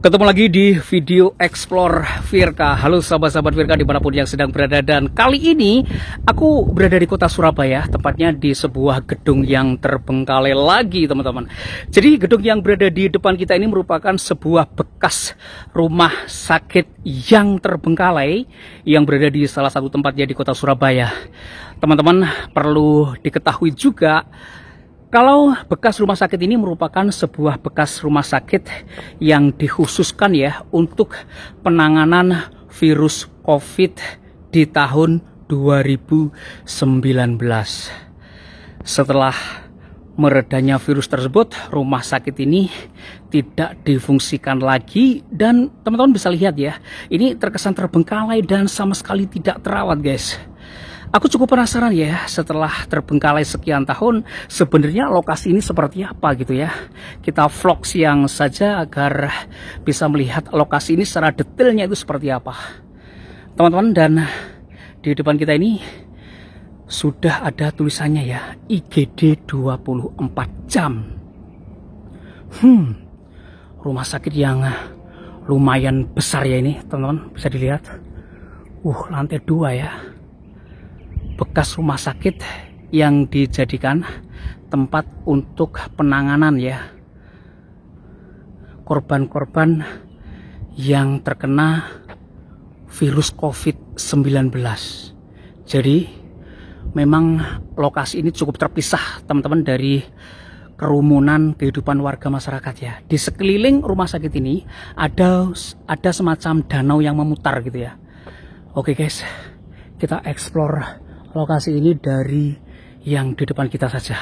Ketemu lagi di video Explore Virka. Halo sahabat-sahabat Virka dimanapun yang sedang berada. Dan kali ini aku berada di kota Surabaya, tepatnya di sebuah gedung yang terbengkalai lagi teman-teman. Jadi gedung yang berada di depan kita ini merupakan sebuah bekas rumah sakit yang terbengkalai yang berada di salah satu tempatnya di kota Surabaya. Teman-teman perlu diketahui juga, kalau bekas rumah sakit ini merupakan sebuah bekas rumah sakit yang dikhususkan ya untuk penanganan virus COVID di tahun 2019. Setelah meredanya virus tersebut, rumah sakit ini tidak difungsikan lagi dan teman-teman bisa lihat ya, ini terkesan terbengkalai dan sama sekali tidak terawat guys. Aku cukup penasaran ya, setelah terbengkalai sekian tahun, sebenarnya lokasi ini seperti apa gitu ya. Kita vlog siang saja agar bisa melihat lokasi ini secara detailnya itu seperti apa. Teman-teman, dan di depan kita ini sudah ada tulisannya ya, IGD 24 jam. Rumah sakit yang lumayan besar ya ini, teman-teman, bisa dilihat. Lantai 2 ya. Bekas rumah sakit yang dijadikan tempat untuk penanganan ya korban-korban yang terkena virus COVID-19. Jadi memang lokasi ini cukup terpisah teman-teman dari kerumunan kehidupan warga masyarakat ya. Di sekeliling rumah sakit ini ada semacam danau yang memutar gitu ya. Oke guys, kita explore lokasi ini dari yang di depan kita saja.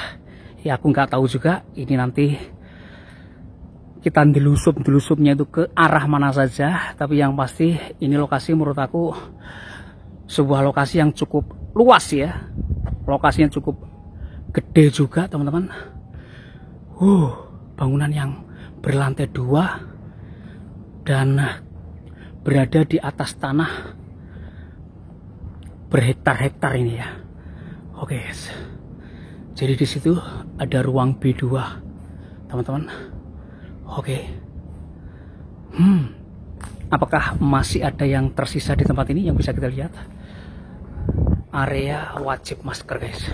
Ya aku nggak tahu juga ini nanti kita delusupnya itu ke arah mana saja. Tapi yang pasti ini lokasi menurut aku sebuah lokasi yang cukup luas ya. Lokasinya cukup gede juga teman-teman. Bangunan yang berlantai 2 dan berada di atas tanah berhektar-hektar ini ya. Oke guys. Jadi di situ ada ruang B2, teman-teman. Oke. Apakah masih ada yang tersisa di tempat ini yang bisa kita lihat? Area wajib masker guys.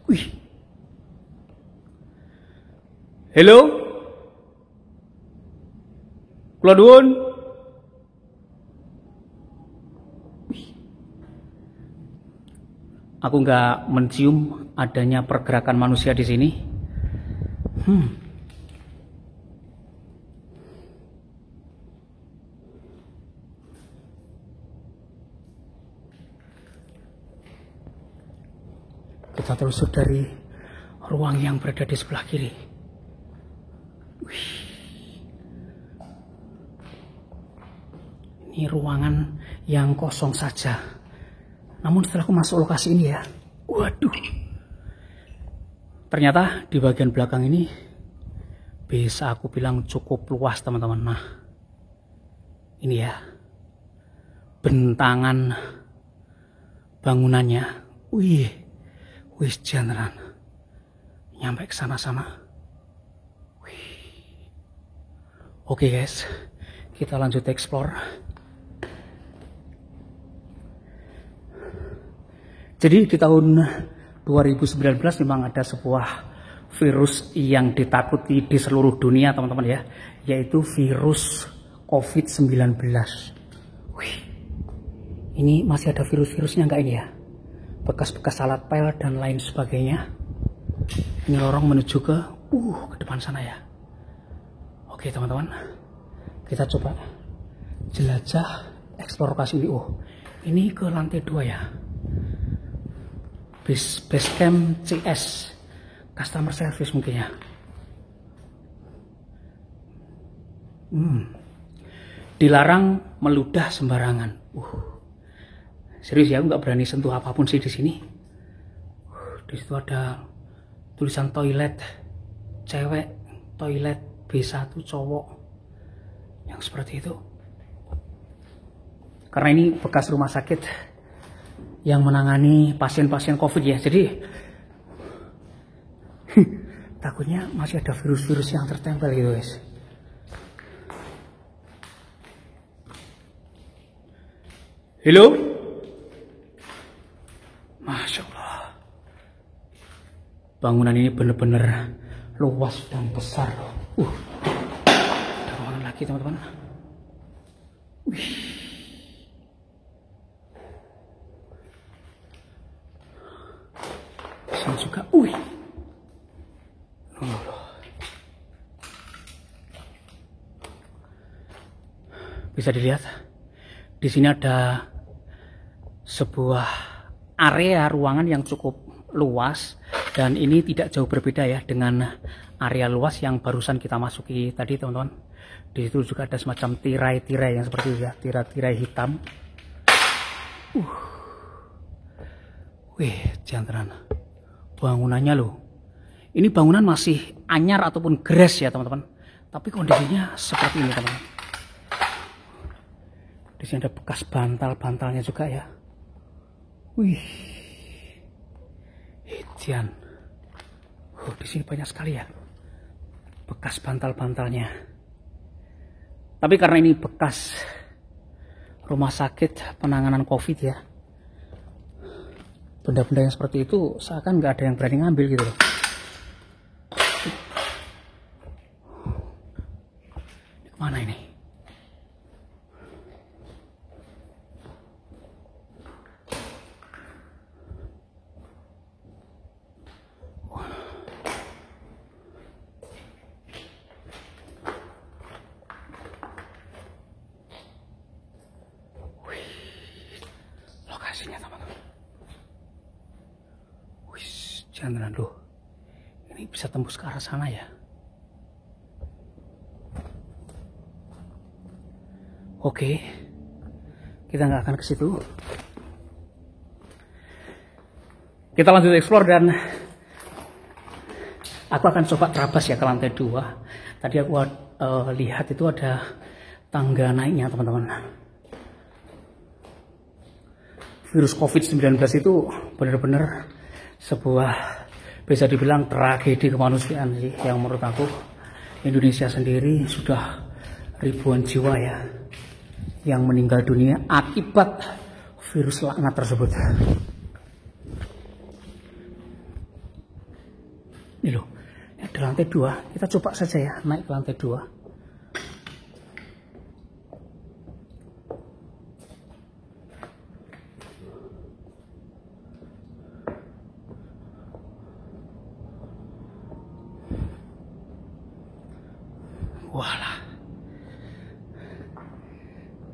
Wih. Halo. Kula nuwun. Aku nggak mencium adanya pergerakan manusia di sini. Kita telusur dari ruang yang berada di sebelah kiri. Ini ruangan yang kosong saja. Namun setelah aku masuk lokasi ini ya, waduh, ternyata di bagian belakang ini bisa aku bilang cukup luas teman-teman. Nah, ini ya, bentangan bangunannya, wih generan, nyampe ke sana-sana. Oke guys, kita lanjut explore. Jadi di tahun 2019 memang ada sebuah virus yang ditakuti di seluruh dunia teman-teman ya, yaitu virus COVID-19. Ini masih ada virus-virusnya nggak ini ya? Bekas-bekas alat pel dan lain sebagainya. Ini lorong menuju ke depan sana ya. Oke teman-teman, kita coba jelajah eksplor lokasi ini. Ini ke lantai 2 ya. Basecamp CS, customer service mungkin ya. Dilarang meludah sembarangan. Serius ya, aku nggak berani sentuh apapun sih di sini. Di situ ada tulisan toilet cewek, toilet B1 cowok, yang seperti itu. Karena ini bekas rumah sakit yang menangani pasien-pasien COVID ya. Jadi Takutnya masih ada virus-virus yang tertempel gitu guys. Halo? Masya Allah. Bangunan ini benar-benar luas dan besar. Ada ruangan lagi teman-teman. Wih. Sini juga. Wih. Bisa dilihat di sini ada sebuah area ruangan yang cukup luas, dan ini tidak jauh berbeda ya dengan area luas yang barusan kita masuki tadi teman-teman. Di situ juga ada semacam tirai-tirai yang seperti itu ya, tirai-tirai hitam. Wih, jangan bangunannya loh. Ini bangunan masih anyar ataupun gres ya teman-teman, tapi kondisinya seperti ini teman-teman. Di sini ada bekas bantal-bantalnya juga ya. Wih, Hijian. Di sini banyak sekali ya bekas bantal-bantalnya. Tapi karena ini bekas rumah sakit penanganan COVID ya, benda-benda yang seperti itu seakan nggak ada yang berani ngambil gitu loh. Mana ini? Lokasinya teman-teman. Jangan loh. Ini bisa tembus ke arah sana ya. Oke, kita nggak akan ke situ. Kita lanjut explore dan aku akan coba terabas ya ke lantai 2. Tadi aku lihat itu ada tangga naiknya teman-teman. Virus COVID-19 itu benar-benar sebuah, bisa dibilang tragedi kemanusiaan sih, yang menurut aku Indonesia sendiri sudah ribuan jiwa ya yang meninggal dunia akibat virus laknat tersebut. Ini loh, ya, di lantai 2. Kita coba saja ya naik ke lantai 2. Walah,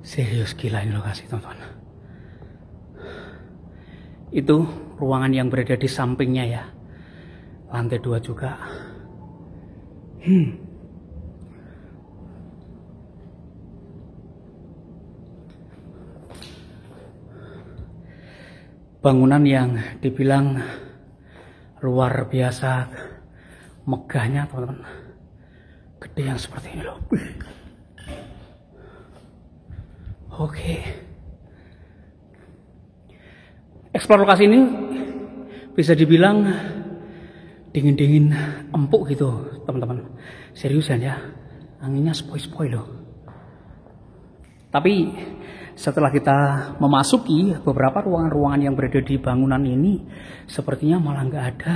serius gila ini lokasi teman-teman. Itu ruangan yang berada di sampingnya ya, lantai 2 juga. Bangunan yang dibilang luar biasa megahnya teman-teman, gede yang seperti ini loh. Oke, eksplor lokasi ini bisa dibilang dingin-dingin empuk gitu teman-teman. Seriusan ya, anginnya sepoi-sepoi loh. Tapi setelah kita memasuki beberapa ruangan-ruangan yang berada di bangunan ini, sepertinya malah nggak ada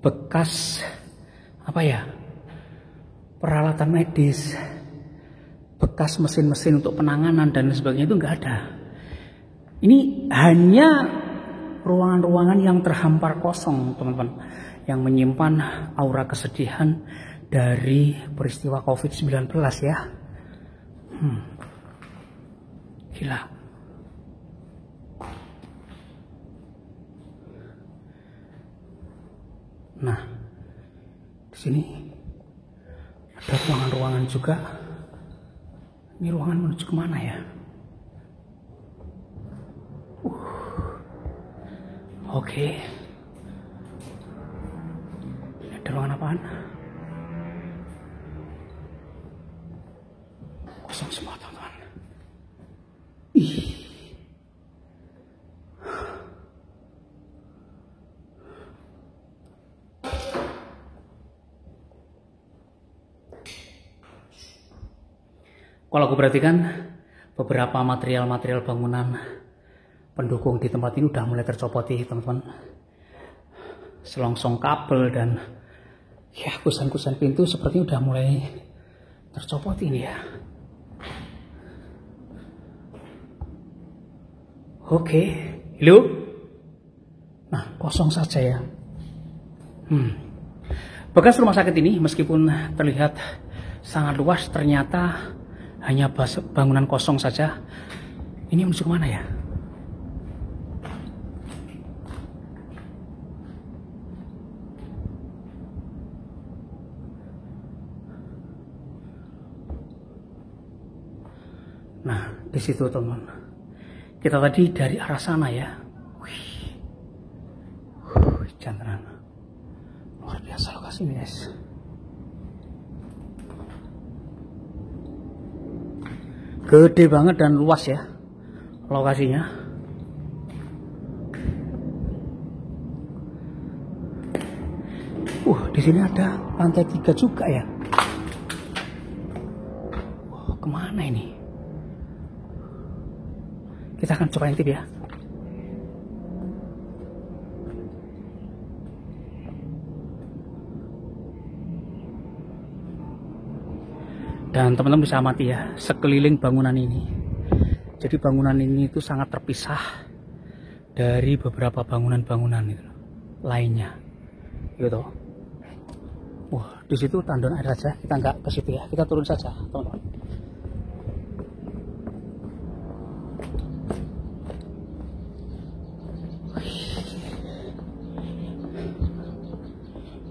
bekas apa ya, peralatan medis, bekas mesin-mesin untuk penanganan dan sebagainya, itu nggak ada. Ini hanya ruangan-ruangan yang terhampar kosong teman-teman, yang menyimpan aura kesedihan dari peristiwa COVID-19 ya. Gila. Nah, di sini ada ruangan-ruangan juga. Ini ruangan menuju kemana ya? Oke. Ini ada ruangan apaan? Kosong semua teman-teman. Ih. Kalau aku perhatikan beberapa material-material bangunan pendukung di tempat ini udah mulai tercopoti teman-teman. Selongsong kabel dan ya kusen-kusen pintu sepertinya udah mulai tercopoti ini ya. Oke, halo. Nah, kosong saja ya. Bekas rumah sakit ini meskipun terlihat sangat luas, ternyata hanya bangunan kosong saja. Ini menuju kemana ya? Nah, di situ teman. Kita tadi dari arah sana ya. Jangan. Luar biasa lokasi ini guys. Gede banget dan luas ya lokasinya. Di sini ada lantai 3 juga ya. Kemana ini? Kita akan coba intip ya. Dan teman-teman bisa amati ya sekeliling bangunan ini. Jadi bangunan ini itu sangat terpisah dari beberapa bangunan-bangunan itu lainnya. Gitu. Di situ tandon air saja. Kita nggak ke situ ya. Kita turun saja, teman-teman.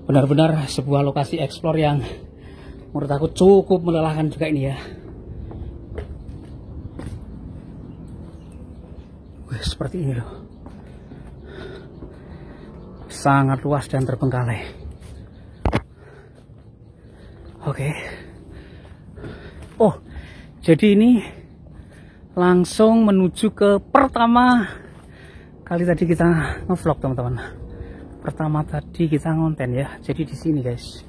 Benar-benar sebuah lokasi eksplor yang menurut aku cukup melelahkan juga ini ya. Seperti ini loh. Sangat luas dan terbengkalai. Oke. Jadi ini langsung menuju ke pertama kali tadi kita ngevlog teman-teman. Pertama tadi kita ngonten ya. Jadi di sini guys.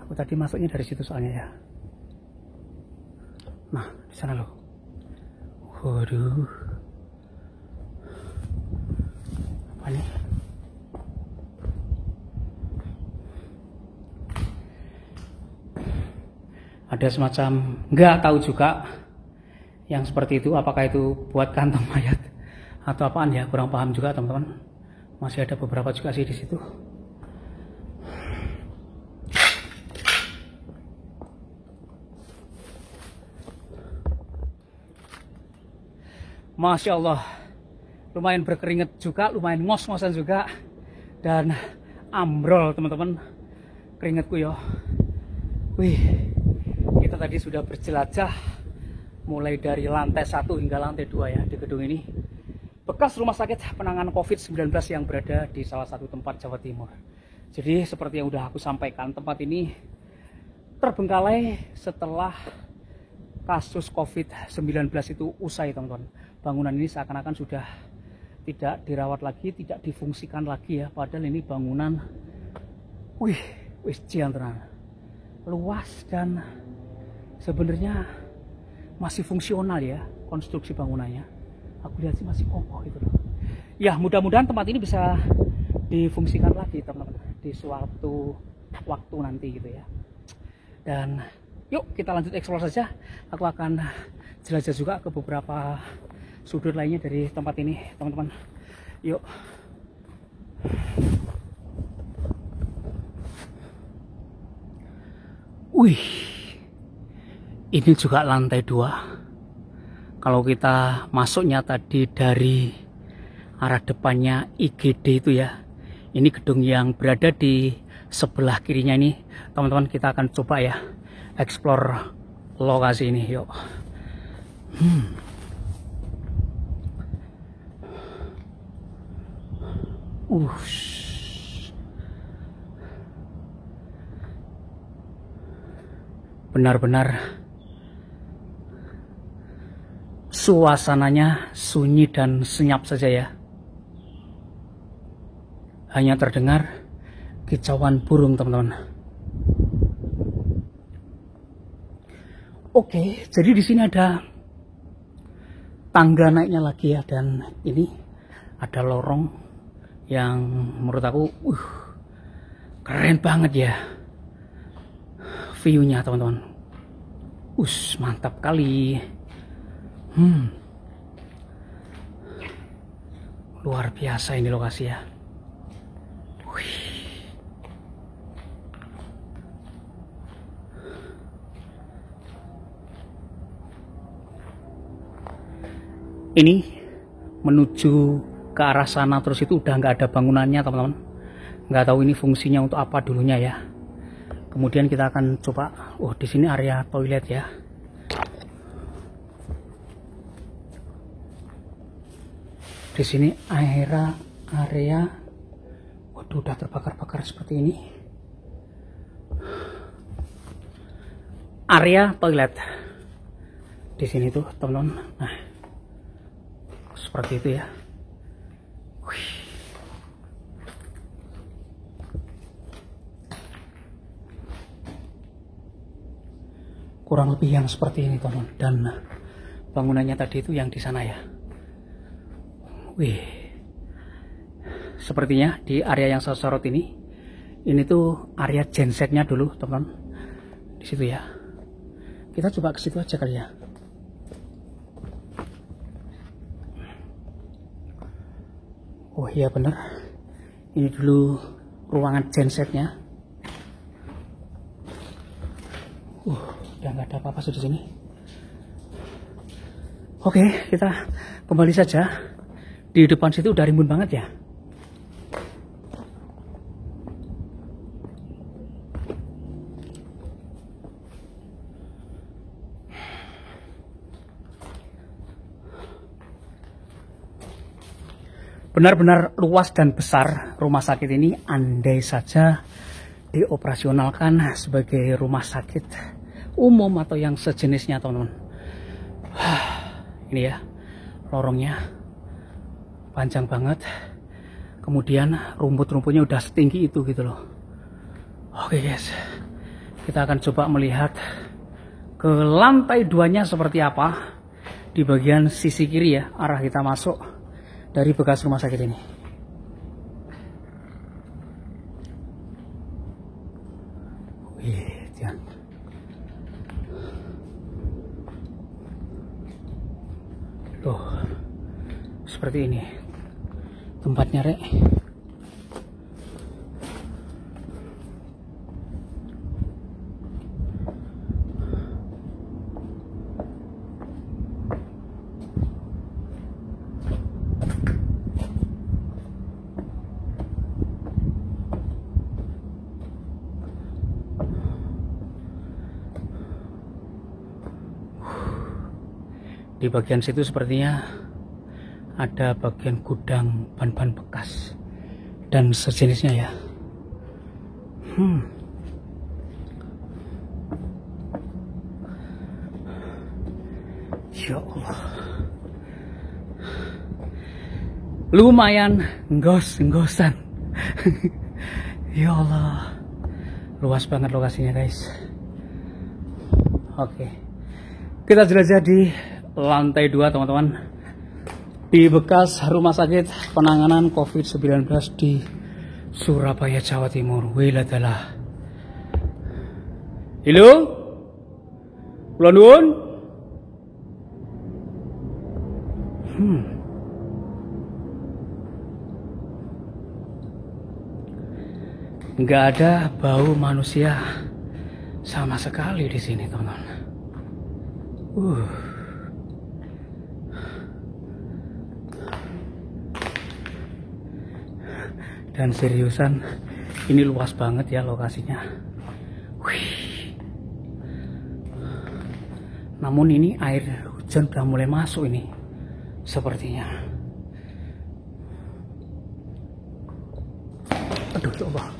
Aku tadi masuknya dari situ soalnya ya. Nah, di sana loh. Waduh. Apa nih? Ada semacam nggak tahu juga yang seperti itu. Apakah itu buat kantong mayat atau apaan ya? Kurang paham juga teman-teman. Masih ada beberapa juga sih di situ. Masya Allah, lumayan berkeringat juga, lumayan ngos-ngosan juga, dan ambrol teman-teman keringatku ya. Kita tadi sudah berjelajah mulai dari lantai 1 hingga lantai 2 ya di gedung ini. Bekas rumah sakit penanganan COVID-19 yang berada di salah satu tempat Jawa Timur. Jadi seperti yang udah aku sampaikan, tempat ini terbengkalai setelah kasus COVID-19 itu usai teman-teman. Bangunan ini seakan-akan sudah tidak dirawat lagi, tidak difungsikan lagi ya. Padahal ini bangunan, tenang, luas dan sebenarnya masih fungsional ya konstruksi bangunannya. Aku lihat sih masih kokoh gitu loh. Ya mudah-mudahan tempat ini bisa difungsikan lagi teman-teman di suatu waktu nanti gitu ya. Dan yuk kita lanjut eksplor saja. Aku akan jelajah juga ke beberapa sudut lainnya dari tempat ini teman-teman. Yuk. Ini juga lantai 2. Kalau kita masuknya tadi dari arah depannya IGD itu ya. Ini gedung yang berada di sebelah kirinya ini. Teman-teman kita akan coba ya explore lokasi ini, yuk. Benar-benar suasananya sunyi dan senyap saja ya. Hanya terdengar kicauan burung teman-teman. Oke, jadi di sini ada tangga naiknya lagi ya, dan ini ada lorong yang menurut aku keren banget ya view-nya teman-teman. Mantap kali. Luar biasa ini lokasi ya. Ini menuju ke arah sana, terus itu udah nggak ada bangunannya teman-teman. Nggak tahu ini fungsinya untuk apa dulunya ya. Kemudian kita akan coba, di sini area toilet ya. Di sini area, waduh, udah terbakar-bakar seperti ini. Area toilet di sini tuh teman-teman. Nah, seperti itu ya. Kurang lebih yang seperti ini teman-teman. Dan bangunannya tadi itu yang di sana ya. Sepertinya di area yang saya sorot ini tuh area gensetnya dulu teman-teman. Di situ ya. Kita coba ke situ aja kali ya. Oh iya bener, ini dulu ruangan gensetnya. Udah nggak ada apa-apa di sini. Oke, kita kembali saja. Di depan situ udah rimbun banget ya. Benar-benar luas dan besar rumah sakit ini, andai saja dioperasionalkan sebagai rumah sakit umum atau yang sejenisnya teman-teman. Ini ya lorongnya panjang banget, kemudian rumput-rumputnya udah setinggi itu gitu loh. Oke guys, kita akan coba melihat ke lantai 2-nya seperti apa di bagian sisi kiri ya, arah kita masuk dari bekas rumah sakit ini. Tuh, seperti ini tempatnya rek. Di bagian situ sepertinya ada bagian gudang ban-ban bekas dan sejenisnya ya. Ya Allah, lumayan ngos-ngosan. Ya Allah, luas banget lokasinya guys. Oke, kita jelajah di lantai 2 teman-teman, di bekas rumah sakit penanganan COVID-19 di Surabaya, Jawa Timur. Wiladalah. Halo, kula nuwun. Nggak ada bau manusia sama sekali di sini teman-teman. Dan seriusan ini luas banget ya lokasinya. Namun ini air hujan udah mulai masuk ini sepertinya. Aduh coba.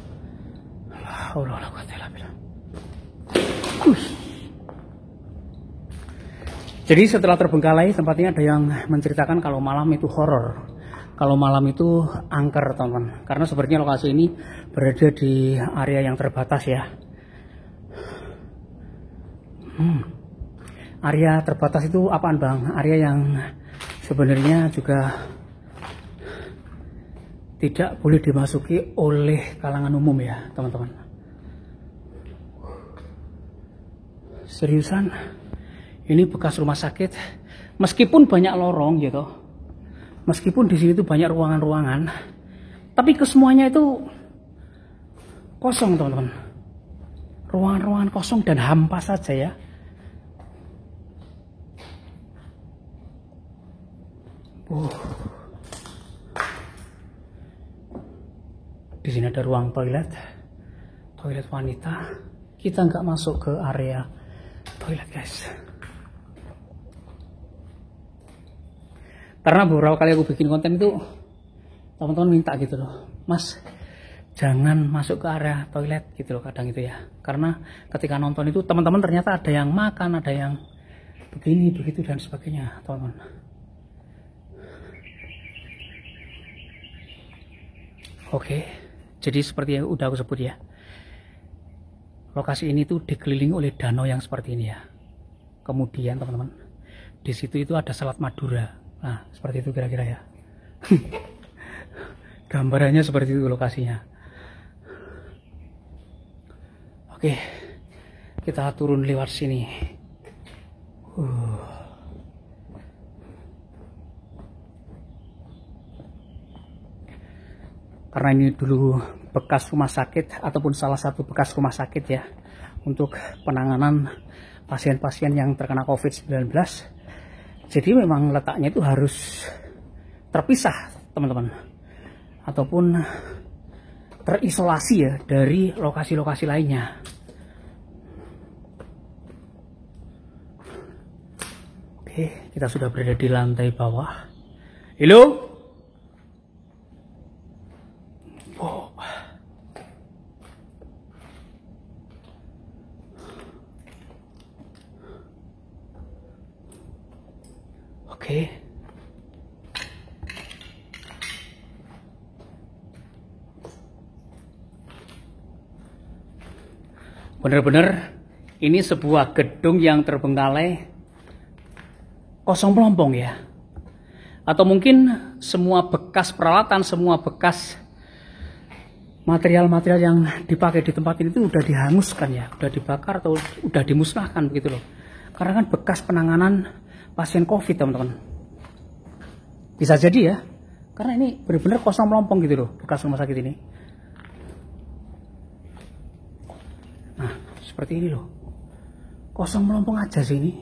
Jadi setelah terbengkalai tempatnya ada yang menceritakan kalau malam itu horor. Kalau malam itu angker teman-teman, karena sepertinya lokasi ini berada di area yang terbatas ya. area terbatas itu apaan bang? Area yang sebenarnya juga tidak boleh dimasuki oleh kalangan umum ya teman-teman. Seriusan, ini bekas rumah sakit. Meskipun banyak lorong gitu, meskipun di sini tuh banyak ruangan-ruangan, tapi kesemuanya itu kosong teman-teman. Ruangan-ruangan kosong dan hampa saja ya. Di sini ada ruang toilet wanita. Kita nggak masuk ke area toilet guys. Karena beberapa kali aku bikin konten itu teman-teman minta gitu loh, Mas jangan masuk ke area toilet gitu loh kadang itu ya. Karena ketika nonton itu teman-teman ternyata ada yang makan, ada yang begini begitu dan sebagainya teman-teman. Oke, jadi seperti yang udah aku sebut ya, lokasi ini tuh dikelilingi oleh danau yang seperti ini ya. Kemudian teman-teman, di situ itu ada Selat Madura. Nah, seperti itu kira-kira ya. Gambarannya seperti itu lokasinya. Oke, kita turun lewat sini. Karena ini dulu bekas rumah sakit ataupun salah satu bekas rumah sakit ya untuk penanganan pasien-pasien yang terkena COVID-19. Jadi memang letaknya itu harus terpisah teman-teman, ataupun terisolasi ya dari lokasi-lokasi lainnya. Oke, kita sudah berada di lantai bawah. Halo. Oh. Oke. Benar-benar ini sebuah gedung yang terbengkalai, kosong melompong ya. Atau mungkin semua bekas peralatan, semua bekas material-material yang dipakai di tempat ini itu udah dihanguskan ya, udah dibakar atau udah dimusnahkan begitu loh. Karena kan bekas penanganan pasien COVID teman-teman. Bisa jadi ya, karena ini benar-benar kosong melompong gitu loh bekas rumah sakit ini. Nah seperti ini loh, kosong melompong aja sih ini.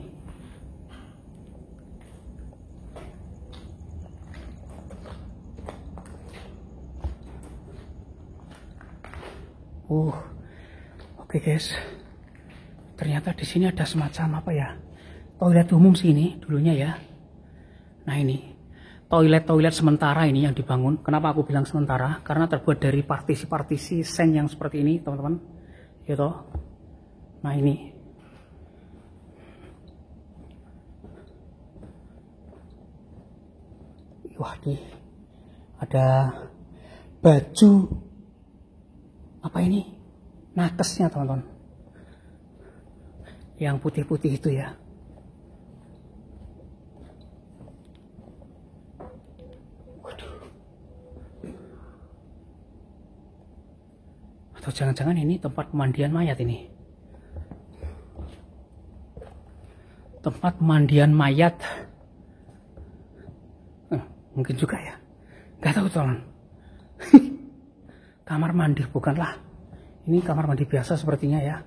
Oke guys, ternyata di sini ada semacam apa ya, toilet umum sini dulunya ya. Nah ini toilet sementara ini yang dibangun. Kenapa aku bilang sementara? Karena terbuat dari partisi-partisi seng yang seperti ini teman-teman, gitu. Nah ini wah nih ada baju apa ini, nakesnya teman-teman, yang putih-putih itu ya. Waduh. Atau jangan-jangan ini tempat pemandian mayat ini, tempat pemandian mayat. Mungkin juga ya, nggak tahu teman. Kamar mandi bukanlah, ini kamar mandi biasa sepertinya ya.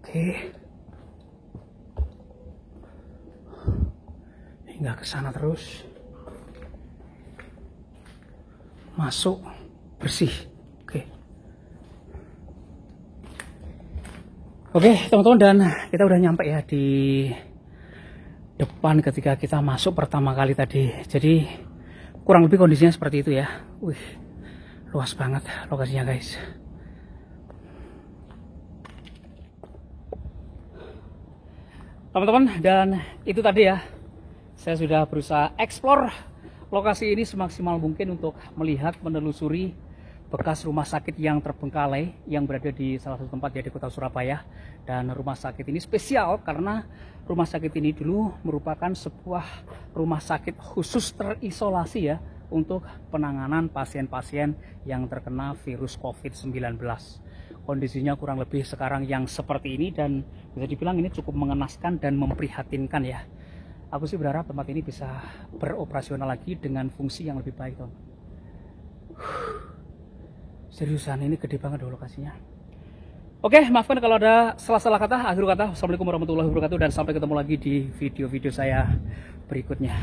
Oke, hingga ke sana terus, masuk bersih. Oke teman-teman, dan kita udah nyampe ya di depan ketika kita masuk pertama kali tadi. Jadi kurang lebih kondisinya seperti itu ya. Wih, luas banget lokasinya guys. Teman-teman, dan itu tadi ya, saya sudah berusaha explore lokasi ini semaksimal mungkin untuk melihat, menelusuri bekas rumah sakit yang terbengkalai yang berada di salah satu tempat ya di kota Surabaya. Dan rumah sakit ini spesial karena rumah sakit ini dulu merupakan sebuah rumah sakit khusus terisolasi ya untuk penanganan pasien-pasien yang terkena virus COVID-19. Kondisinya kurang lebih sekarang yang seperti ini dan bisa dibilang ini cukup mengenaskan dan memprihatinkan ya. Aku sih berharap tempat ini bisa beroperasional lagi dengan fungsi yang lebih baik, teman. Seriusan ini gede banget loh lokasinya. Oke, maafkan kalau ada salah-salah kata. Akhir kata, Assalamualaikum warahmatullahi wabarakatuh dan sampai ketemu lagi di video-video saya berikutnya.